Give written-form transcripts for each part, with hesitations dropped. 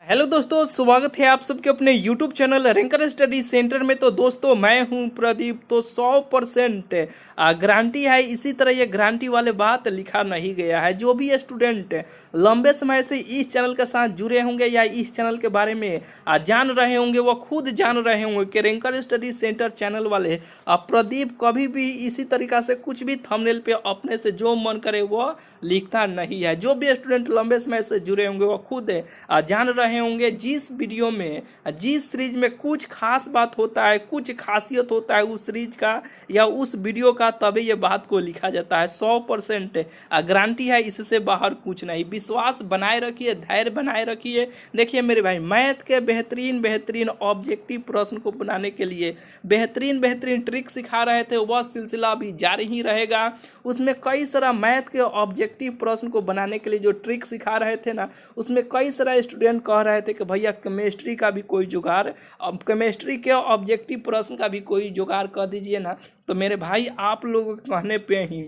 Hello दोस्तों, स्वागत है आप सबके अपने YouTube channel ranker study centre में। तो दोस्तों मैं हूं प्रदीप। तो 100% गारंटी है। इसी तरह ये गारंटी वाले बात लिखा नहीं गया है। जो भी स्टूडेंट लंबे समय से इस चैनल के साथ जुड़े होंगे या इस चैनल के बारे में जान रहे होंगे, वो खुद जान रहे होंगे कि रैंकर स्टडी सेंटर चैनल वाले प्रदीप कभी भी इसी तरीक़ा से कुछ भी थंबनेल पे अपने से जो मन करे वो लिखता नहीं है। जो भी स्टूडेंट लंबे समय से जुड़े होंगे वो खुद जान रहे होंगे जिस वीडियो में जिस सीरीज में कुछ खास बात होता है, कुछ खासियत होता है उस सीरीज का या उस वीडियो का, तभी ये बात को लिखा जाता है। 100% गारंटी है, इससे बाहर कुछ नहीं। विश्वास बनाए रखिए, धैर्य बनाए रखिए। देखिए मेरे भाई, मैथ के बेहतरीन ऑब्जेक्टिव प्रश्न को बनाने के लिए बेहतरीन ट्रिक सिखा रहे थे। वह सिलसिला अभी जारी ही रहेगा। उसमें कई सारा मैथ के ऑब्जेक्टिव प्रश्न को बनाने के लिए जो ट्रिक सिखा रहे थे ना, उसमें कई सारा स्टूडेंट कह रहे थे कि भैया केमिस्ट्री का भी कोई जुगाड़, अब केमिस्ट्री के ऑब्जेक्टिव प्रश्न का भी कोई जुगाड़ कर दीजिए ना। तो मेरे भाई आप लोगों के कहने पे ही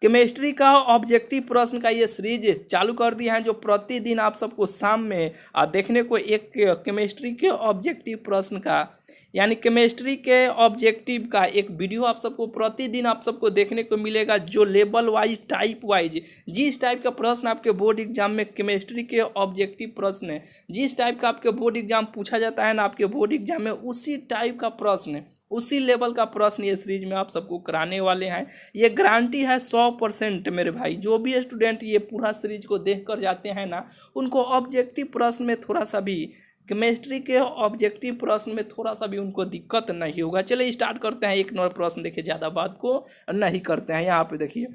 केमिस्ट्री का ऑब्जेक्टिव प्रश्न का ये सीरीज चालू कर दिया है, जो प्रतिदिन आप सबको शाम में देखने को एक केमिस्ट्री के ऑब्जेक्टिव प्रश्न का यानी केमिस्ट्री के ऑब्जेक्टिव का एक वीडियो आप सबको प्रतिदिन आप सबको देखने को मिलेगा, जो लेवल वाइज टाइप वाइज जिस टाइप का प्रश्न आपके बोर्ड एग्जाम में केमिस्ट्री के ऑब्जेक्टिव प्रश्न है, जिस टाइप का आपके बोर्ड एग्जाम पूछा जाता है ना आपके बोर्ड एग्जाम में, उसी टाइप का प्रश्न, उसी लेवल का प्रश्न ये सीरीज में आप सबको कराने वाले हैं। ये गारंटी है 100% मेरे भाई। जो भी स्टूडेंट ये पूरा सीरीज को देख कर जाते हैं ना, उनको ऑब्जेक्टिव प्रश्न में थोड़ा सा भी, केमिस्ट्री के ऑब्जेक्टिव प्रश्न में थोड़ा सा भी उनको दिक्कत नहीं होगा। चलिए स्टार्ट करते हैं। एक नंबर प्रश्न देखिए, ज़्यादा बात को नहीं करते हैं। यहाँ पे देखिए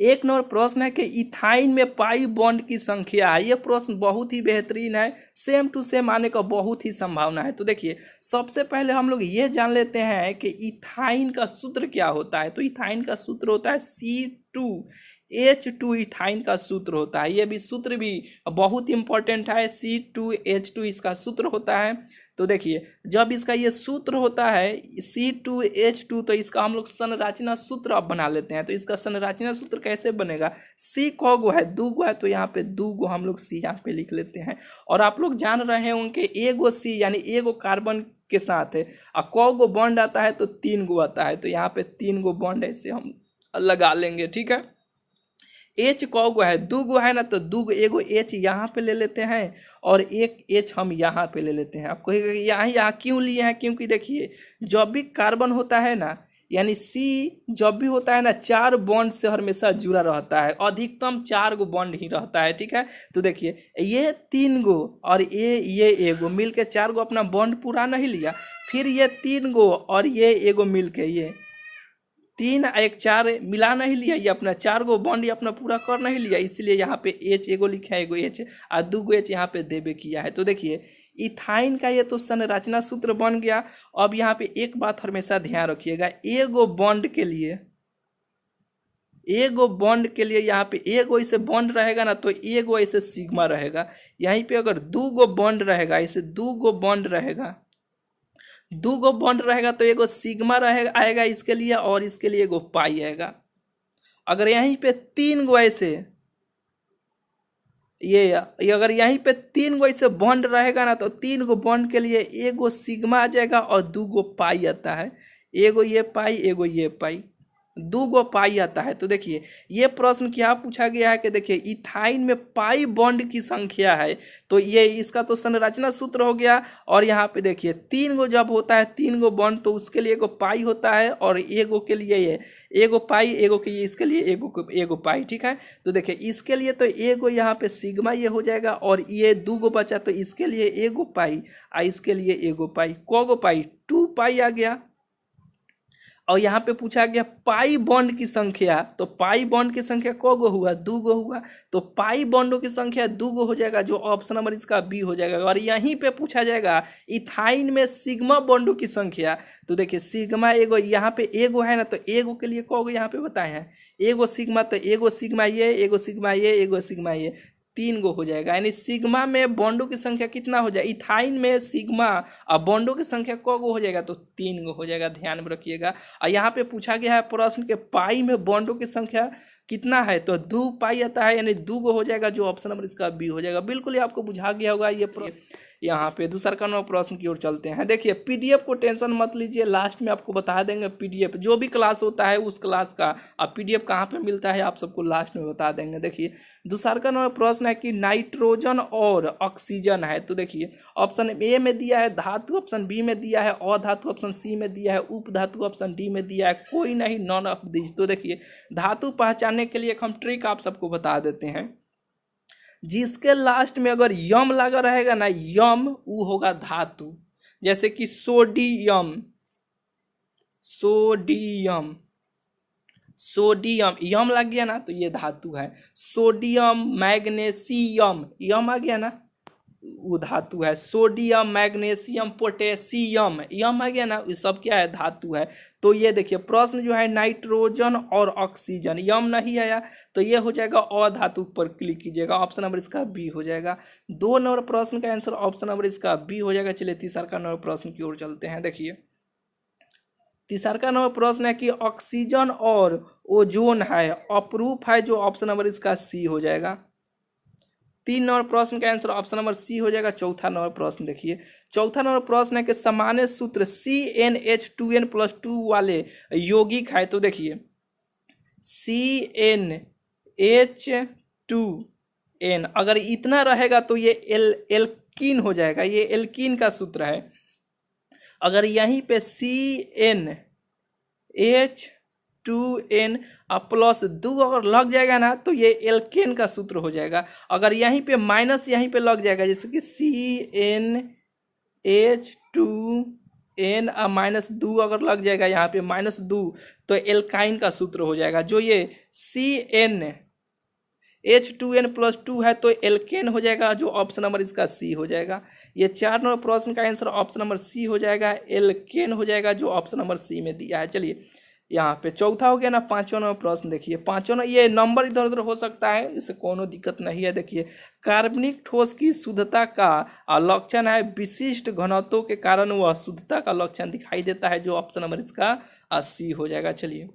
एक नंबर प्रश्न है कि इथाइन में पाई बॉन्ड की संख्या है। ये प्रश्न बहुत ही बेहतरीन है, सेम टू सेम आने का बहुत ही संभावना है। तो देखिए सबसे पहले हम लोग ये जान लेते हैं कि इथाइन का सूत्र क्या होता है। तो इथाइन का सूत्र होता है C2H2 इथाइन का सूत्र होता है। ये भी सूत्र भी बहुत इंपॉर्टेंट है। C2H2 इसका सूत्र होता है। तो देखिए जब इसका ये सूत्र होता है C2H2, तो इसका हम लोग संरचना सूत्र अब बना लेते हैं। तो इसका संरचना सूत्र कैसे बनेगा? C कौगो है, दो गो है, तो यहाँ पे दो गो हम लोग C यहाँ पे लिख लेते हैं। और आप लोग जान रहे होंगे एगो C यानी एगो कार्बन के साथ है, और कौगो बॉन्ड आता है तो तीन गो आता है। तो यहाँ पे तीन गो बॉन्ड ऐसे हम लगा लेंगे, ठीक है। एच कौगो है, दो गो है ना, तो दो गो, एगो एच यहाँ पे ले लेते हैं और एक एच हम यहाँ पे ले लेते हैं। आप कहेंगे यहाँ क्यों लिए हैं? क्योंकि देखिए जब भी कार्बन होता है ना, यानी सी जब भी होता है ना, चार बॉन्ड से हमेशा जुड़ा रहता है, अधिकतम चार गो बॉन्ड ही रहता है, ठीक है। तो देखिए ये तीन गो और ये एगो मिल के चार गो अपना बॉन्ड पूरा नहीं लिया, फिर ये तीन गो और ये एगो मिल के ये तीन एक चार मिला नहीं लिया, ये अपना चार गो बॉन्ड ये अपना पूरा कर नहीं लिया, इसलिए यहाँ पे एच एगो लिखा है, एगो एच और दो गो एच यहाँ पे देवे किया है। तो देखिए इथाइन का ये तो संरचना सूत्र बन गया। अब यहाँ पे एक बात हमेशा ध्यान रखिएगा, एगो बॉन्ड के लिए यहाँ पे एगो ऐसे बॉन्ड रहेगा ना, तो एगो ऐसे सिग्मा रहेगा। यहीं पे अगर दो गो बॉन्ड रहेगा, ऐसे दो गो बॉन्ड रहेगा तो एगो सिग्मा रहेगा आएगा इसके लिए, और इसके लिए एगो पाई आएगा। अगर यहीं पे तीन गो ऐसे ये अगर यहीं पे तीन गो ऐसे बॉन्ड रहेगा ना, तो तीन गो बॉन्ड के लिए एगो सिग्मा आ जाएगा और दो गो पाई आता है। एगो ये पाई, एगो ये पाई, दो गो पाई आता है। तो देखिए ये प्रश्न क्या पूछा गया है कि देखिए इथाइन में पाई बॉन्ड की संख्या है, तो ये इसका तो संरचना सूत्र हो गया। और यहाँ पे देखिए तीन गो जब होता है, तीन गो बॉन्ड, तो उसके लिए एगो पाई होता है, और एगो के लिए ये एगो पाई, एगो के लिए इसके लिए एगो पाई, ठीक है। तो देखिए इसके लिए तो एगो यहाँ पे सिग्मा ये हो जाएगा, और ये दो गो बचा तो इसके लिए एगो पाई और इसके लिए एगो पाई, कोगो पाई, 2 पाई आ गया। और यहाँ पे पूछा गया पाई बॉन्ड की संख्या, तो पाई बॉन्ड की संख्या कौगो हुआ? दो गो हुआ, तो पाई बॉन्डों की संख्या दो गो हो जाएगा, जो ऑप्शन नंबर इसका बी हो जाएगा। और यहीं पे पूछा जाएगा इथाइन में सिग्मा बॉन्डों की संख्या। तो देखिए सिग्मा एगो यहाँ पे एगो है ना, तो एगो के लिए कौगो यहाँ पे बताए हैं, एगो सिग्मा, तो एगो सिग्मा ये, एगो सिग्मा ये, एगो सिग्मा ये, तीन गो हो जाएगा। यानी सिग्मा में बॉन्डों की संख्या कितना हो जाएगा? इथाइन में सिग्मा और बॉन्डों की संख्या को गो हो जाएगा? तो तीन गो हो जाएगा, ध्यान में रखिएगा। और यहाँ पे पूछा गया है प्रश्न के पाई में बॉन्डों की संख्या कितना है, तो 2 पाई आता है, यानी 2 गो हो जाएगा, जो ऑप्शन नंबर इसका बी हो जाएगा। बिल्कुल ही आपको बुझा गया होगा ये यहाँ पे दूसरा का नंबर प्रश्न की ओर चलते हैं। देखिए पीडीएफ को टेंशन मत लीजिए, लास्ट में आपको बता देंगे पीडीएफ जो भी क्लास होता है उस क्लास का अब पीडीएफ कहाँ पे मिलता है आप सबको लास्ट में बता देंगे। देखिए दूसरा का नंबर प्रश्न है कि नाइट्रोजन और ऑक्सीजन है, तो देखिए ऑप्शन ए में दिया है धातु, ऑप्शन बी में दिया है अधातु, ऑप्शन सी में दिया है उपधातु, ऑप्शन डी में दिया है कोई नहीं, नॉन ऑफ दिस। तो देखिए धातु पहचानने के लिए एक हम ट्रिक आप सबको बता देते हैं, जिसके लास्ट में अगर यम लगा रहेगा ना, यम वो होगा धातु। जैसे कि सोडियम, सोडियम, सोडियम यम लग गया ना तो ये धातु है। सोडियम मैग्नीशियम यम आ गया ना वो धातु है। सोडियम मैग्नीशियम पोटेशियम यम आ गया ना, ये सब क्या है, धातु है। तो ये देखिए प्रश्न जो है नाइट्रोजन और ऑक्सीजन, यम नहीं आया तो ये हो जाएगा अधातु पर क्लिक कीजिएगा, ऑप्शन नंबर इसका बी हो जाएगा। 2 नंबर प्रश्न का आंसर ऑप्शन नंबर इसका बी हो जाएगा। चलिए तीसरा का नंबर प्रश्न की ओर चलते हैं। देखिए तीसरा का नंबर प्रश्न है कि ऑक्सीजन और ओजोन है अपरूप है, जो ऑप्शन नंबर इसका सी हो जाएगा। 3 नंबर प्रश्न का आंसर ऑप्शन नंबर सी हो जाएगा। चौथा नंबर प्रश्न देखिए, चौथा नंबर प्रश्न है कि सामान्य सूत्र CnH2n+2 वाले यौगिक है, तो देखिए CnH2n अगर इतना रहेगा तो ये एल्कीन हो जाएगा, ये एल्कीन का सूत्र है। अगर यहीं पे CnH2n +2 अगर लग जाएगा ना तो ये एल्केन का सूत्र हो जाएगा। अगर यहीं पे माइनस यहीं पे लग जाएगा, जैसे कि CnH2n -2 अगर लग जाएगा यहाँ पे -2 तो एल्काइन का सूत्र हो जाएगा। जो ये CnH2n+2 है तो एल्केन हो जाएगा, जो ऑप्शन नंबर इसका सी हो जाएगा। ये 4 नंबर प्रश्न का आंसर ऑप्शन नंबर सी हो जाएगा, एल्केन हो जाएगा, जो ऑप्शन नंबर सी में दिया है। चलिए यहाँ पे चौथा हो गया ना। 5वां नंबर प्रश्न देखिए, 5वां ये नंबर इधर उधर हो सकता है, इससे कोनो दिक्कत नहीं है। देखिए कार्बनिक ठोस की शुद्धता का लक्षण है विशिष्ट घनत्व के कारण वह शुद्धता का लक्षण दिखाई देता है, जो ऑप्शन नंबर इसका सी हो जाएगा। चलिए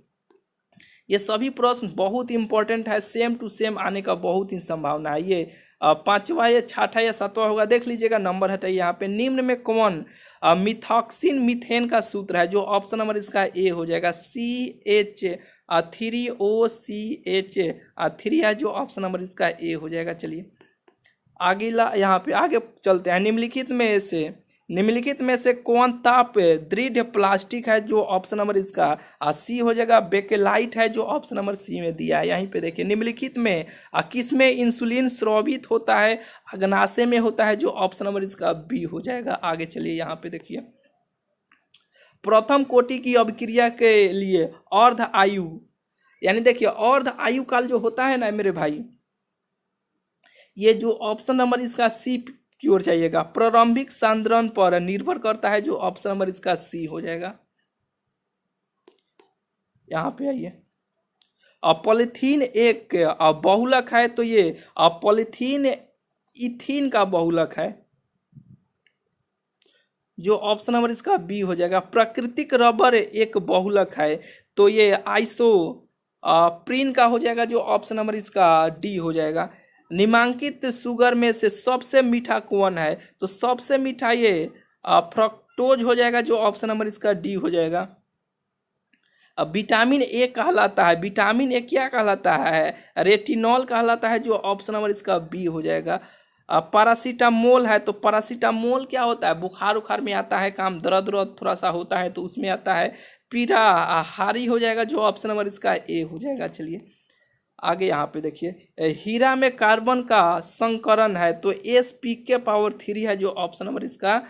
ये सभी प्रश्न बहुत इंपॉर्टेंट है, सेम टू सेम आने का बहुत ही संभावना है। ये 5वां या 6वां या 7वां होगा, देख लीजिएगा नंबर हटाइए यहाँ पे। निम्न में कौन मिथॉक्सिन मीथेन का सूत्र है, जो ऑप्शन नंबर इसका ए हो जाएगा। CH3OCH3 है, जो ऑप्शन नंबर इसका ए हो जाएगा। चलिए आगे यहाँ पे आगे चलते हैं। निम्नलिखित में से कौन ताप दृढ़ प्लास्टिक है, जो ऑप्शन नंबर इसका सी हो जाएगा। बेकेलाइट है, जो ऑप्शन नंबर सी में दिया है। यहीं पे देखिए निम्नलिखित में किस में इंसुलिन स्रावित होता है, अग्नाशय में होता है, जो ऑप्शन नंबर इसका बी हो जाएगा। आगे चलिए यहाँ पे देखिए प्रथम कोटि की अभिक्रिया के लिए अर्ध आयु, यानी देखिए अर्ध आयु काल जो होता है ना मेरे भाई, ये जो ऑप्शन नंबर इसका सी की ओर चाहिएगा, प्रारंभिक सांद्रण पर निर्भर करता है, जो ऑप्शन नंबर इसका सी हो जाएगा। यहाँ पे आइए, पॉलीथीन एक बहुलक है, तो ये पॉलीथीन इथीन का बहुलक है, जो ऑप्शन नंबर इसका बी हो जाएगा। प्राकृतिक रबर एक बहुलक है, तो ये आइसोप्रीन का हो जाएगा, जो ऑप्शन नंबर इसका डी हो जाएगा। निम्नांकित शुगर में से सबसे मीठा कौन है, तो सबसे मीठा ये फ्रक्टोज हो जाएगा, जो ऑप्शन नंबर इसका डी हो जाएगा। अब विटामिन ए कहलाता है, विटामिन ए क्या कहलाता है, रेटिनॉल कहलाता है, जो ऑप्शन नंबर इसका बी हो जाएगा। पैरासीटामोल है, तो पैरासीटामोल क्या होता है, बुखार उखार में आता है काम, दर्द उर्द थोड़ा सा होता है तो उसमें आता है। पीड़ा हारी हो जाएगा, जो ऑप्शन नंबर इसका ए हो जाएगा। चलिए आगे यहाँ पे देखिए हीरा में कार्बन का संकरण है, तो sp⁻³ है, जो ऑप्शन नंबर इसका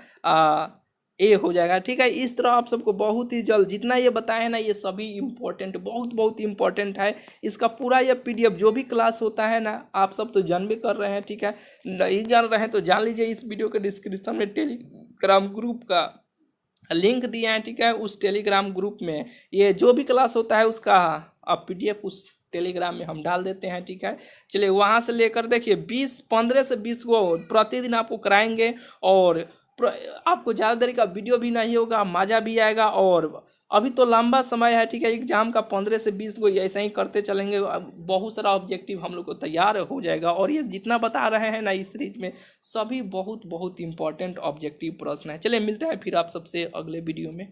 ए हो जाएगा। ठीक है, इस तरह आप सबको बहुत ही जल्द जितना ये बताए ना ये सभी इम्पोर्टेंट बहुत इम्पोर्टेंट है। इसका पूरा ये पीडीएफ जो भी क्लास होता है ना आप सब तो जान भी कर रहे हैं। ठीक है, नहीं जान रहे हैं तो जान लीजिए, इस वीडियो के डिस्क्रिप्शन में टेलीग्राम ग्रुप का लिंक दिया है। ठीक है, उस टेलीग्राम ग्रुप में ये जो भी क्लास होता है उसका आप पीडीएफ उस टेलीग्राम में हम डाल देते हैं। ठीक है, चलिए वहाँ से लेकर देखिए 15 से 20 को प्रतिदिन आपको कराएंगे, और आपको ज़्यादा देर का वीडियो भी नहीं होगा, मज़ा भी आएगा और अभी तो लंबा समय है, ठीक है। एग्जाम का 15 से 20 गो ऐसे ही करते चलेंगे, बहुत सारा ऑब्जेक्टिव हम लोग को तैयार हो जाएगा। और ये जितना बता रहे हैं ना इस सीरीज में, सभी बहुत बहुत इंपॉर्टेंट ऑब्जेक्टिव प्रश्न है। चलिए मिलते हैं फिर आप सबसे अगले वीडियो में।